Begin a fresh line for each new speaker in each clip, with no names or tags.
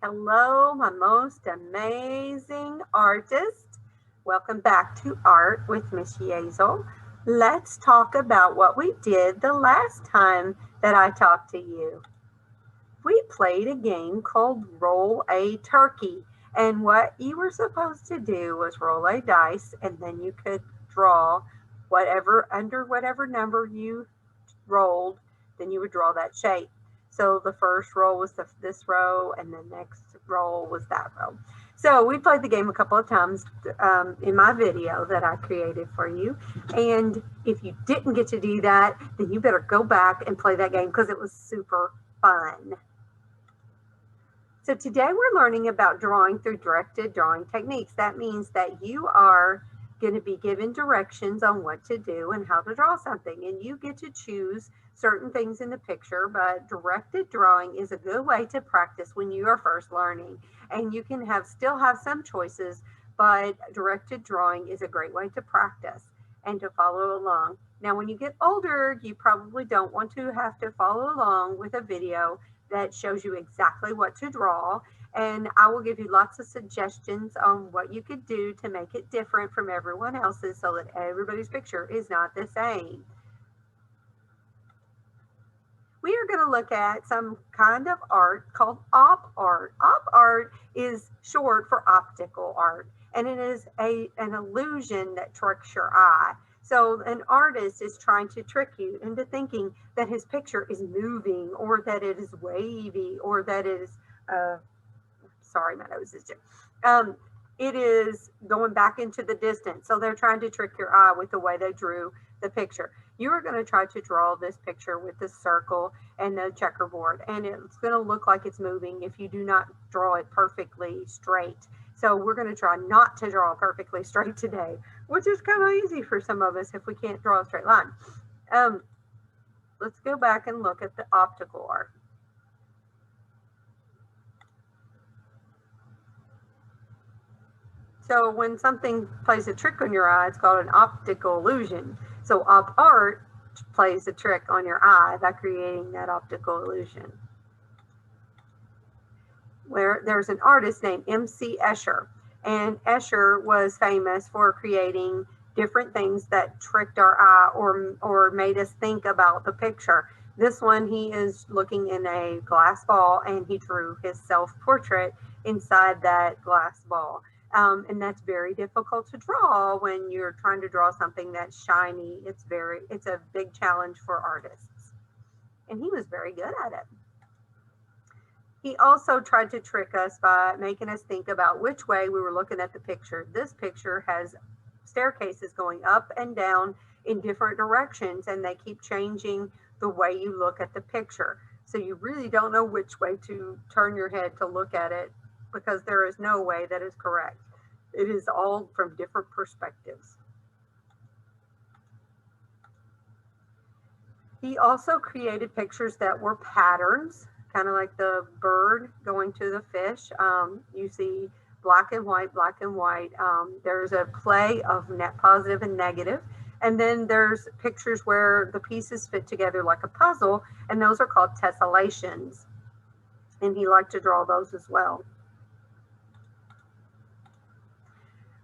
Hello, my most amazing artist. Welcome back to Art with Miss Yeazel. Let's talk about what we did the last time that I talked to you. We played a game called Roll a Turkey. And what you were supposed to do was roll a dice, and then you could draw under whatever number you rolled, then you would draw that shape. So the first roll was this row, and the next roll was that row. So we played the game a couple of times in my video that I created for you. And if you didn't get to do that, then you better go back and play that game because it was super fun. So today we're learning about drawing through directed drawing techniques. That means that you are going to be given directions on what to do and how to draw something, and you get to choose certain things in the picture, but directed drawing is a good way to practice when you are first learning, and you can still have some choices, but directed drawing is a great way to practice and to follow along. Now when you get older, you probably don't want to have to follow along with a video that shows you exactly what to draw. And I will give you lots of suggestions on what you could do to make it different from everyone else's so that everybody's picture is not the same. We are going to look at some kind of art called op art. Op art is short for optical art, and it is an illusion that tricks your eye. So an artist is trying to trick you into thinking that his picture is moving, or that it is wavy, or that it is, sorry, my nose is just, it is going back into the distance. So they're trying to trick your eye with the way they drew the picture. You are going to try to draw this picture with the circle and the checkerboard, and it's going to look like it's moving if you do not draw it perfectly straight. So we're going to try not to draw perfectly straight today, which is kind of easy for some of us if we can't draw a straight line. Let's go back and look at the optical art. So when something plays a trick on your eye, it's called an optical illusion. So op art plays a trick on your eye by creating that optical illusion. Where there's an artist named M.C. Escher, and Escher was famous for creating different things that tricked our eye or made us think about the picture. This one, he is looking in a glass ball, and he drew his self-portrait inside that glass ball. And that's very difficult to draw when you're trying to draw something that's shiny. It's a big challenge for artists. And he was very good at it. He also tried to trick us by making us think about which way we were looking at the picture. This picture has staircases going up and down in different directions, and they keep changing the way you look at the picture. So you really don't know which way to turn your head to look at it, because there is no way that is correct. It is all from different perspectives. He also created pictures that were patterns, kind of like the bird going to the fish. You see black and white, black and white. There's a play of net positive and negative. And then there's pictures where the pieces fit together like a puzzle, and those are called tessellations. And he liked to draw those as well.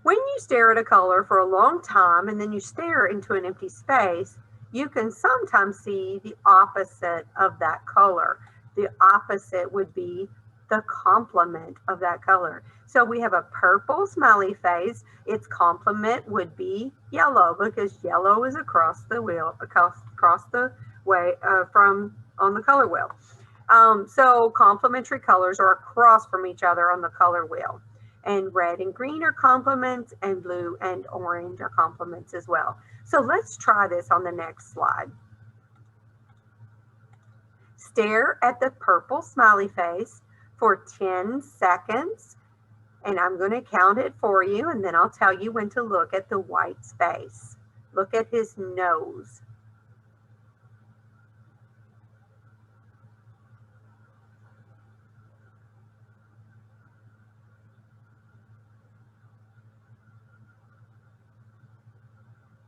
When you stare at a color for a long time and then you stare into an empty space, you can sometimes see the opposite of that color. The opposite would be the complement of that color. So we have a purple smiley face. Its complement would be yellow, because yellow is across the wheel, across the way from on the color wheel. So complementary colors are across from each other on the color wheel. And red and green are complements, and blue and orange are complements as well. So let's try this on the next slide. Stare at the purple smiley face for 10 seconds, and I'm going to count it for you, and then I'll tell you when to look at the white space. Look at his nose.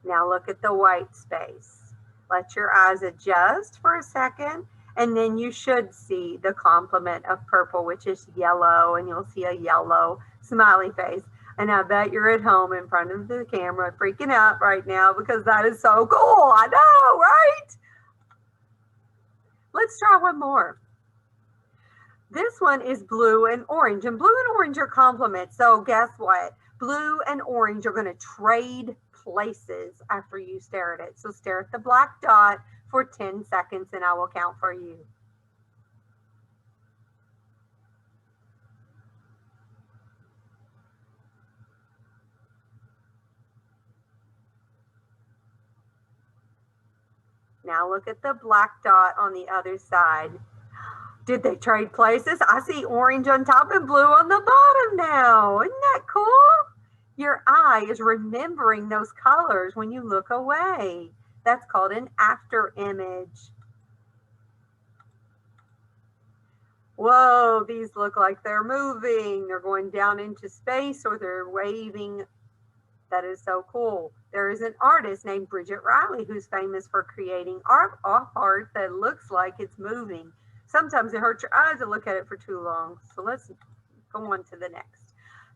Now look at the white space. Let your eyes adjust for a second, And then you should see the complement of purple, which is yellow, and you'll see a yellow smiley face. And I bet you're at home in front of the camera freaking out right now because that is so cool. I know, right? Let's try one more. This one is blue and orange, and blue and orange are complements. So guess what? Blue and orange are going to trade places after you stare at it. So stare at the black dot for 10 seconds and I will count for you. Now look at the black dot on the other side. Did they trade places? I see orange on top and blue on the bottom now. Isn't that cool? Your eye is remembering those colors when you look away. That's called an after image. Whoa, these look like they're moving. They're going down into space or they're waving. That is so cool. There is an artist named Bridget Riley who's famous for creating art that looks like it's moving. Sometimes it hurts your eyes to look at it for too long. So let's go on to the next.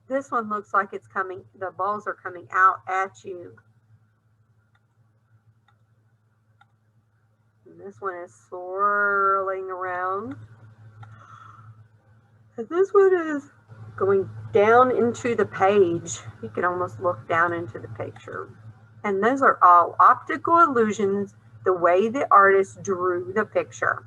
This one looks like it's coming, the balls are coming out at you. And this one is swirling around. And this one is going down into the page. You can almost look down into the picture. And those are all optical illusions, the way the artist drew the picture.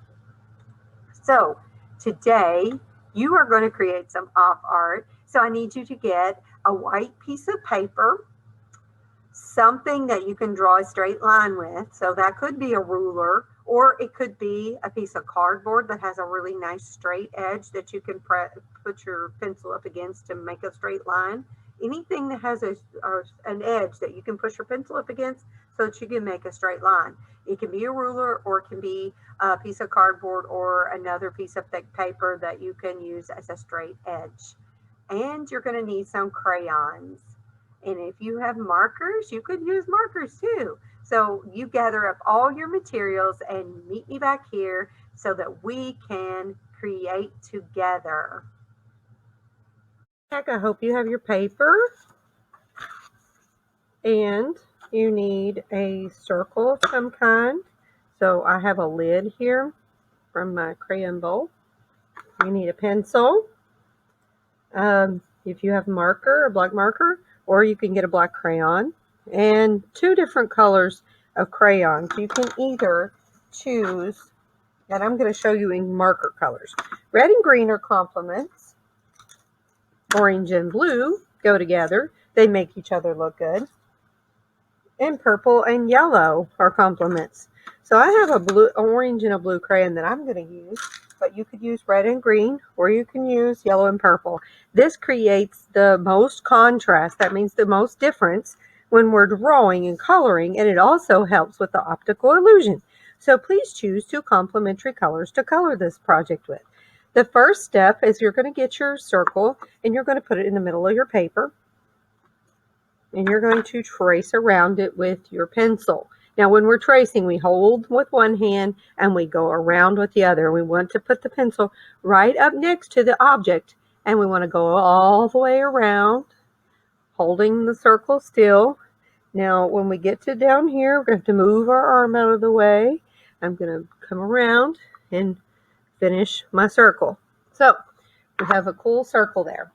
So today you are going to create some off art. So I need you to get a white piece of paper, something that you can draw a straight line with. So that could be a ruler, or it could be a piece of cardboard that has a really nice straight edge that you can put your pencil up against to make a straight line. Anything that has an edge that you can push your pencil up against so that you can make a straight line. It can be a ruler, or it can be a piece of cardboard or another piece of thick paper that you can use as a straight edge. And you're going to need some crayons. And if you have markers, you could use markers too. So you gather up all your materials and meet me back here so that we can create together. I hope you have your paper, and you need a circle of some kind. So I have a lid here from my crayon bowl. You need a pencil. If you have a black marker, or you can get a black crayon, and 2 different colors of crayons. You can either choose, and I'm going to show you in marker colors. Red and green are complements. Orange and blue go together. They make each other look good. And purple and yellow are complements. So I have a orange and a blue crayon that I'm going to use, but you could use red and green, or you can use yellow and purple. This creates the most contrast. That means the most difference when we're drawing and coloring, and it also helps with the optical illusion. So please choose 2 complementary colors to color this project with. The first step is you're going to get your circle and you're going to put it in the middle of your paper. And you're going to trace around it with your pencil. Now, when we're tracing, we hold with one hand and we go around with the other. We want to put the pencil right up next to the object, and we want to go all the way around, holding the circle still. Now, when we get to down here, we're going to have to move our arm out of the way. I'm going to come around and finish my circle. So, we have a cool circle there.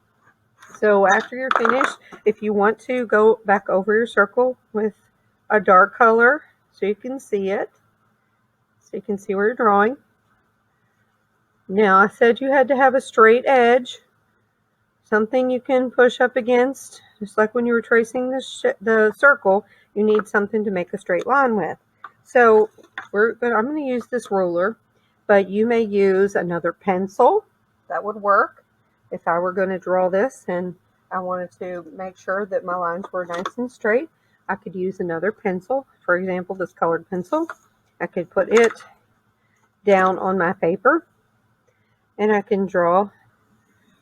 So after you're finished, if you want to go back over your circle with a dark color so you can see it, so you can see where you're drawing. Now I said you had to have a straight edge, something you can push up against, just like when you were tracing the circle, you need something to make a straight line with. So I'm going to use this ruler, but you may use another pencil. That would work. If I were going to draw this and I wanted to make sure that my lines were nice and straight, I could use another pencil. For example, this colored pencil. I could put it down on my paper and I can draw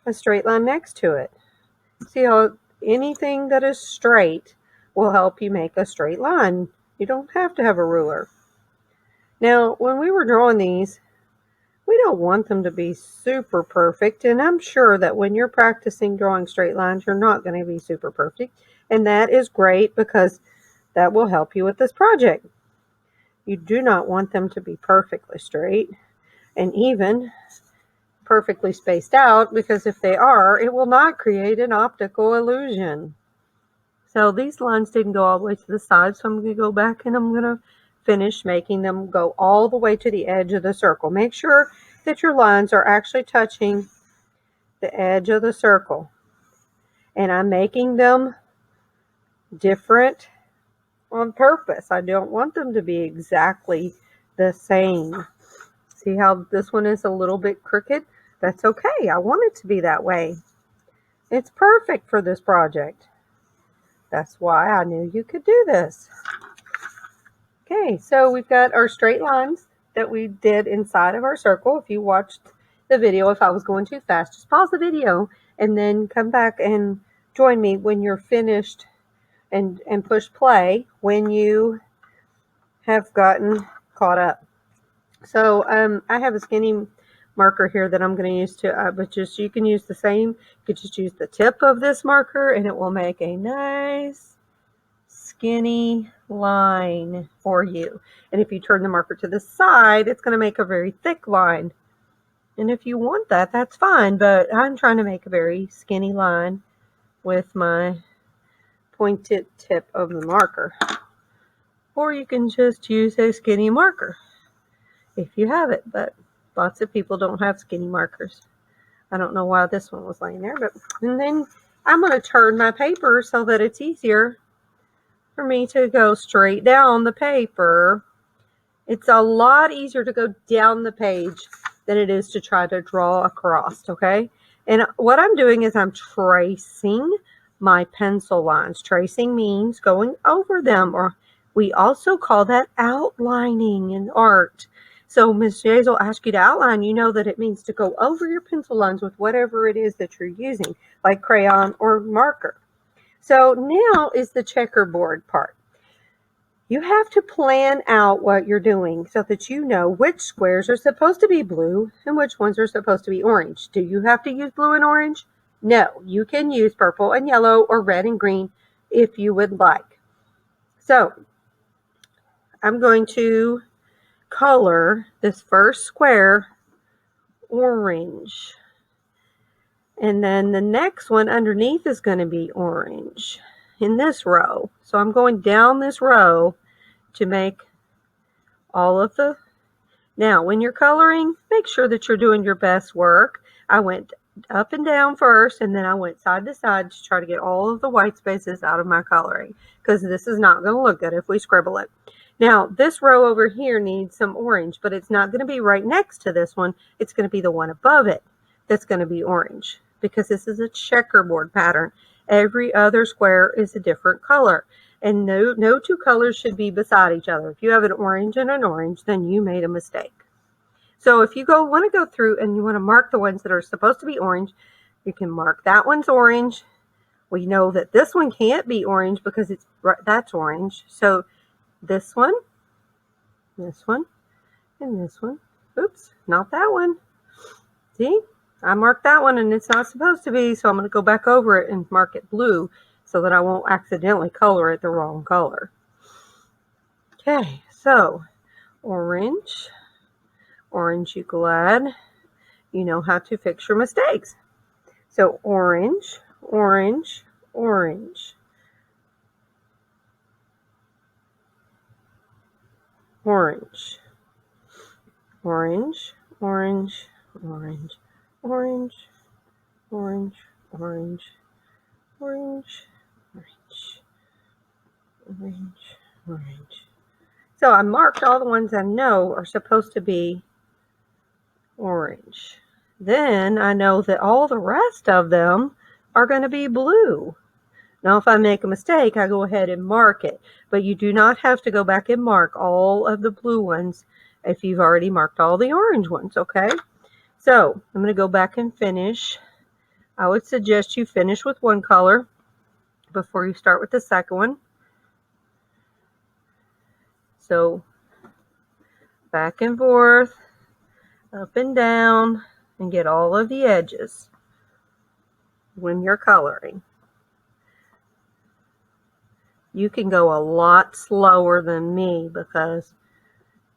a straight line next to it. See how anything that is straight will help you make a straight line. You don't have to have a ruler. Now, when we were drawing these, We don't want them to be super perfect, and I'm sure that when you're practicing drawing straight lines, you're not going to be super perfect, and that is great because that will help you with this project. You do not want them to be perfectly straight and even perfectly spaced out, because if they are, it will not create an optical illusion. So these lines didn't go all the way to the side, so I'm going to go back and I'm going to finish making them go all the way to the edge of the circle. Make sure that your lines are actually touching the edge of the circle. And I'm making them different on purpose. I don't want them to be exactly the same. See how this one is a little bit crooked? That's okay. I want it to be that way. It's perfect for this project. That's why I knew you could do this. Okay, so we've got our straight lines that we did inside of our circle. If you watched the video, if I was going too fast, just pause the video and then come back and join me when you're finished and push play when you have gotten caught up. So I have a skinny marker here that I'm going to use to, but just you can use the same. You could just use the tip of this marker and it will make a nice skinny line for you. And if you turn the marker to the side, it's going to make a very thick line. And if you want that, that's fine, but I'm trying to make a very skinny line with my pointed tip of the marker. Or you can just use a skinny marker if you have it, but lots of people don't have skinny markers. I don't know why this one was laying there, but and then I'm going to turn my paper so that it's easier for me to go straight down the paper. It's a lot easier to go down the page than it is to try to draw across, okay? And what I'm doing is I'm tracing my pencil lines. Tracing means going over them, or we also call that outlining in art. So Ms. Jays will ask you to outline. You know that it means to go over your pencil lines with whatever it is that you're using, like crayon or marker. So now is the checkerboard part. You have to plan out what you're doing so that you know which squares are supposed to be blue and which ones are supposed to be orange. Do you have to use blue and orange? No, you can use purple and yellow or red and green if you would like. So I'm going to color this first square orange. And then the next one underneath is going to be orange in this row. So I'm going down this row to make all of the... Now, when you're coloring, make sure that you're doing your best work. I went up and down first, and then I went side to side to try to get all of the white spaces out of my coloring, because this is not going to look good if we scribble it. Now, this row over here needs some orange, but it's not going to be right next to this one. It's going to be the one above it that's going to be orange, because this is a checkerboard pattern. Every other square is a different color, and no two colors should be beside each other. If you have an orange and an orange, then you made a mistake. So if you want to go through and you want to mark the ones that are supposed to be orange, you can mark that one's orange. We know that this one can't be orange because that's orange. So this one, and this one. Oops, not that one. See? I marked that one and it's not supposed to be, so I'm going to go back over it and mark it blue so that I won't accidentally color it the wrong color. Okay, so orange, you glad you know how to fix your mistakes. So orange, orange, orange. Orange, orange, orange, orange, orange, orange, orange, orange, orange, orange, orange. So I marked all the ones I know are supposed to be orange. Then I know that all the rest of them are going to be blue. Now, if I make a mistake, I go ahead and mark it. But you do not have to go back and mark all of the blue ones if you've already marked all the orange ones, okay? So I'm going to go back and finish. I would suggest you finish with one color before you start with the second one. So back and forth. up and down, and get all of the edges when you're coloring. You can go a lot slower than me because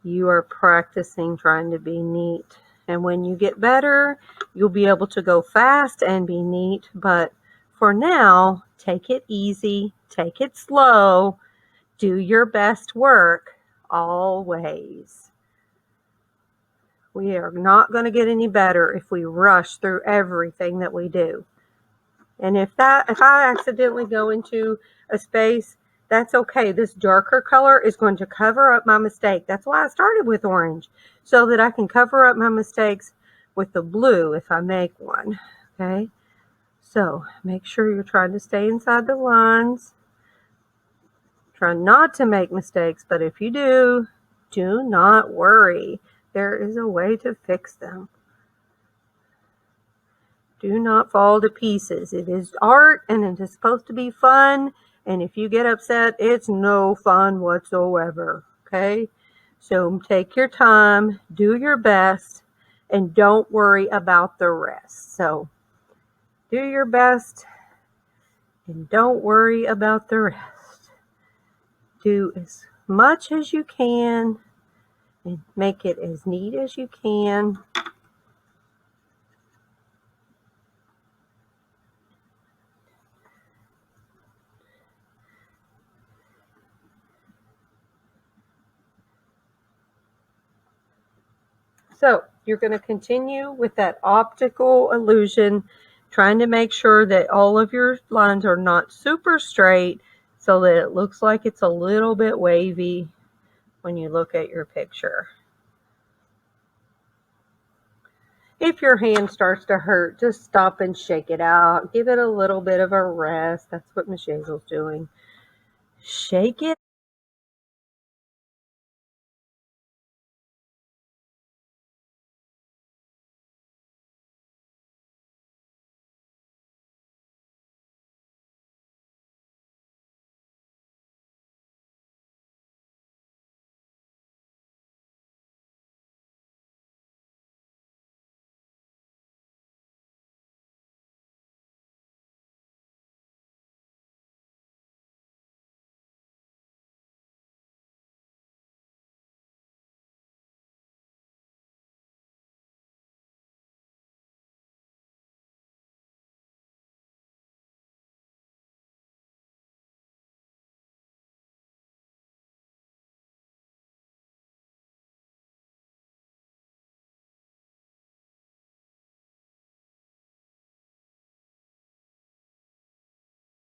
you are practicing trying to be neat. And when you get better, you'll be able to go fast and be neat. But for now, take it easy, take it slow, do your best work always. We are not going to get any better if we rush through everything that we do. And if I accidentally go into a space, that's okay. This darker color is going to cover up my mistake. That's why I started with orange, so that I can cover up my mistakes with the blue if I make one. Okay, so make sure you're trying to stay inside the lines. Try not to make mistakes, but if you do not worry. There is a way to fix them. Do not fall to pieces. It is art and it is supposed to be fun. And if you get upset, it's no fun whatsoever. Okay? So take your time, do your best, and don't worry about the rest. So do your best and don't worry about the rest. Do as much as you can and make it as neat as you can. So you're going to continue with that optical illusion, trying to make sure that all of your lines are not super straight so that it looks like it's a little bit wavy when you look at your picture. If your hand starts to hurt, just stop and shake it out. Give it a little bit of a rest. That's what Miss Hazel's doing. Shake it